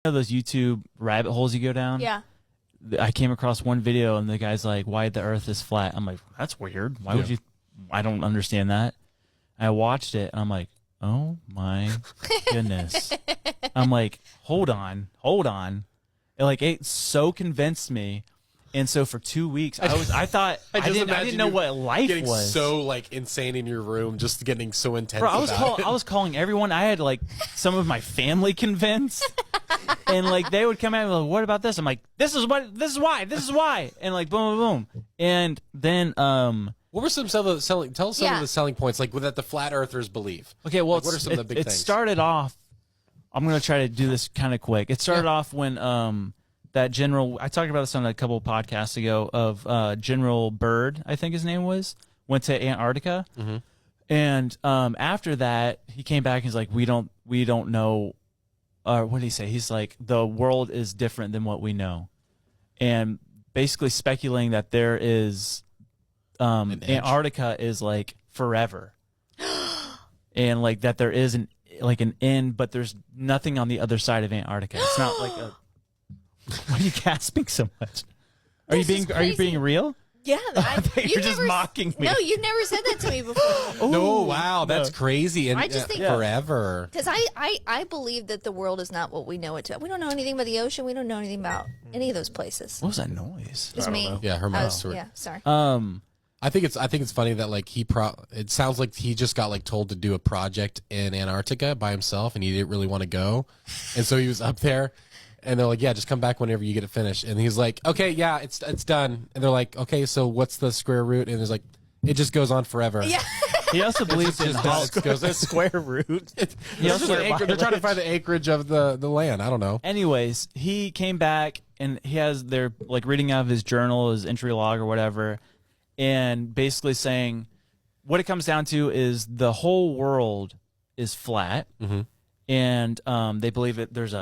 know those YouTube rabbit holes you go down? Yeah. I came across one video and the guy's like, why the earth is flat. I'm like, that's weird. Why would you? I don't understand that. I watched it and I'm like, oh my goodness. I'm like, hold on. It so convinced me. And so for 2 weeks, I thought I didn't know what life getting was. So like insane in your room, just getting so intense. Bro, I was calling everyone. I had like some of my family convinced, and like they would come at me like, "What about this?" I'm like, "This is why," and like boom, boom, boom. And then what were some of the selling? Tell us some of the selling points, like that the flat earthers believe. Okay, well, like, what are some of the big things? It started off. I'm gonna try to do this kind of quick. It started off when that general, I talked about this on a couple of podcasts ago, of General Byrd, I think his name was, went to Antarctica. Mm-hmm. And after that, he came back and he's like, we don't know, what did he say? He's like, the world is different than what we know. And basically speculating that there is, Antarctica is like forever. And like that there is an end, but there's nothing on the other side of Antarctica. It's not like a... Why are you gasping so much? Are you being real? Yeah, you're just mocking me. No, you've never said that to me before. No, wow, that's crazy. And I just think forever. Because I believe that the world is not what we know it to. We don't know anything about the ocean. We don't know anything about any of those places. What was that noise? It's me. Yeah, her mouth. Yeah, sorry. I think it's funny that like it sounds like he just got like told to do a project in Antarctica by himself, and he didn't really want to go, and so he was up there. And they're like, yeah, just come back whenever you get it finished. And he's like, okay, yeah, it's done. And they're like, okay, so what's the square root? And he's like, it just goes on forever. Yeah. He also believes in the square root. They're trying to find the acreage of the land. I don't know. Anyways, he came back and they're like reading out of his journal, his entry log or whatever, and basically saying what it comes down to is the whole world is flat. Mm-hmm. And they believe that there's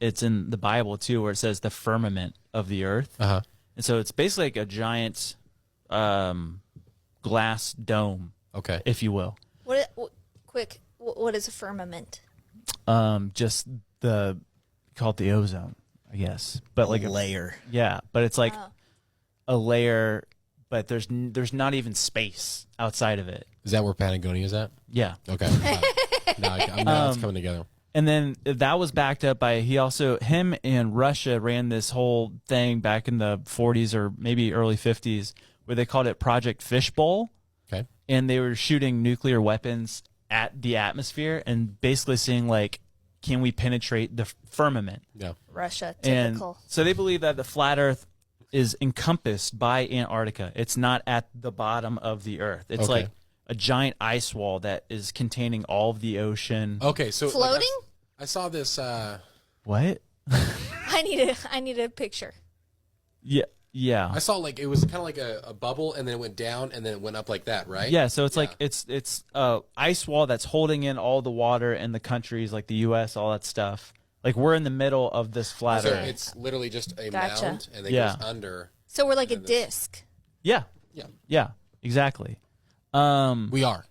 it's in the Bible too, where it says the firmament of the earth. Uh-huh. And so it's basically like a giant glass dome, if you will. What is a firmament? Just call it the ozone, I guess. But like a layer. Yeah, but it's like a layer, but there's not even space outside of it. Is that where Patagonia is at? Yeah. Okay. Now it's coming together. And then that was backed up by him and Russia ran this whole thing back in the 40s or maybe early 50s where they called it Project Fishbowl. Okay. And they were shooting nuclear weapons at the atmosphere and basically seeing like, can we penetrate the firmament? Yeah. Russia, typical. And so they believe that the flat Earth is encompassed by Antarctica. It's not at the bottom of the Earth. It's like a giant ice wall that is containing all of the ocean. Okay, so floating? Like I saw this. What? I need a picture. Yeah. I saw like it was kind of like a bubble, and then it went down, and then it went up like that, right? Yeah. So it's like it's ice wall that's holding in all the water in the countries like the U.S., all that stuff. Like we're in the middle of this flat Earth. It's literally just a mound, and then goes under. So we're like a disc. Yeah. Yeah. Exactly. We are.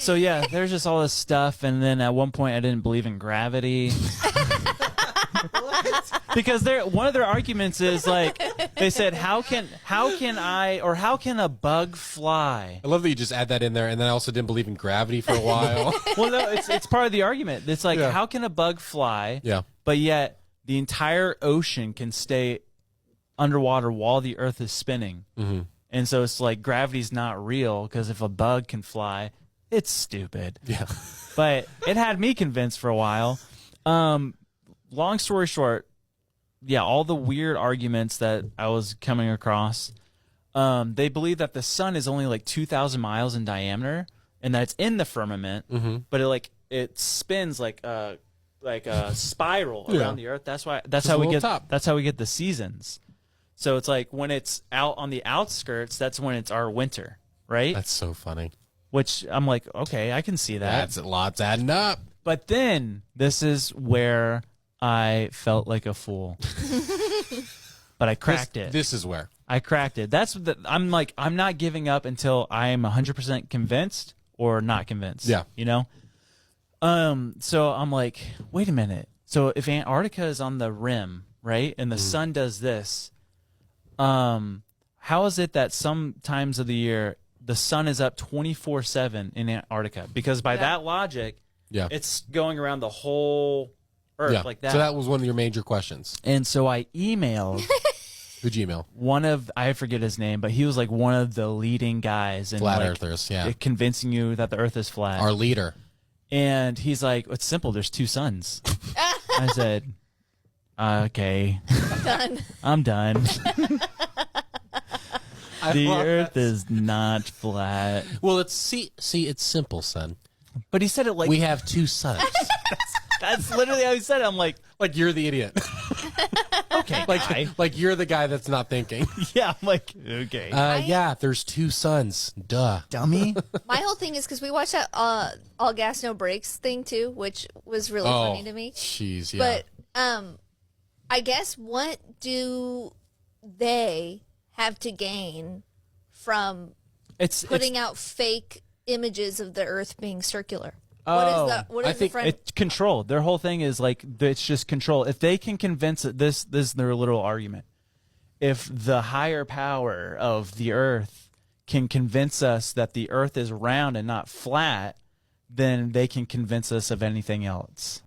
So yeah, there's just all this stuff, and then at one point I didn't believe in gravity. Because one of their arguments is like they said, how can a bug fly? I love that you just add that in there, and then I also didn't believe in gravity for a while. Well, no, it's part of the argument. It's like how can a bug fly? Yeah. But yet the entire ocean can stay underwater while the Earth is spinning. Mm-hmm. And so it's like gravity's not real because if a bug can fly, it's stupid. Yeah. But it had me convinced for a while. Long story short, yeah, all the weird arguments that I was coming across, they believe that the sun is only like 2,000 miles in diameter and that it's in the firmament, but it spins like a spiral around the Earth. That's how we get the seasons. So it's like when it's out on the outskirts, that's when it's our winter, right? That's so funny. Which I'm like, okay, I can see that. That's a lot's adding up. But then this is where I felt like a fool. But I cracked it. This is where I cracked it. I'm not giving up until I am 100% convinced or not convinced. Yeah. You know? So I'm like, wait a minute. So if Antarctica is on the rim, right, and the sun does this, how is it that some times of the year the sun is up 24/7 in Antarctica? Because by that logic, it's going around the whole Earth like that. So that was one of your major questions. And so I emailed Who'd you email? one of, I forget his name, but he was like one of the leading guys in Flat like, earthers, convincing you that the Earth is flat. Our leader. And he's like, it's simple. There's two suns. I said, okay. Done. I'm done. The Earth is not flat. Well, it's it's simple, son. But he said it like We have two suns. that's literally how he said it. I'm like You're the idiot. okay, guy. Like you're the guy that's not thinking. Yeah, I'm like okay, Yeah, there's two suns. Duh. dummy. My whole thing is because we watched that all gas no brakes thing too, which was really funny to me. Jeez, yeah. But I guess what do they have to gain from It's putting out fake images of the Earth being circular? Oh, what is the front? it's control. Their whole thing is like it's just control. If they can convince it, this is their literal argument. If the higher power of the Earth can convince us that the Earth is round and not flat, then they can convince us of anything else.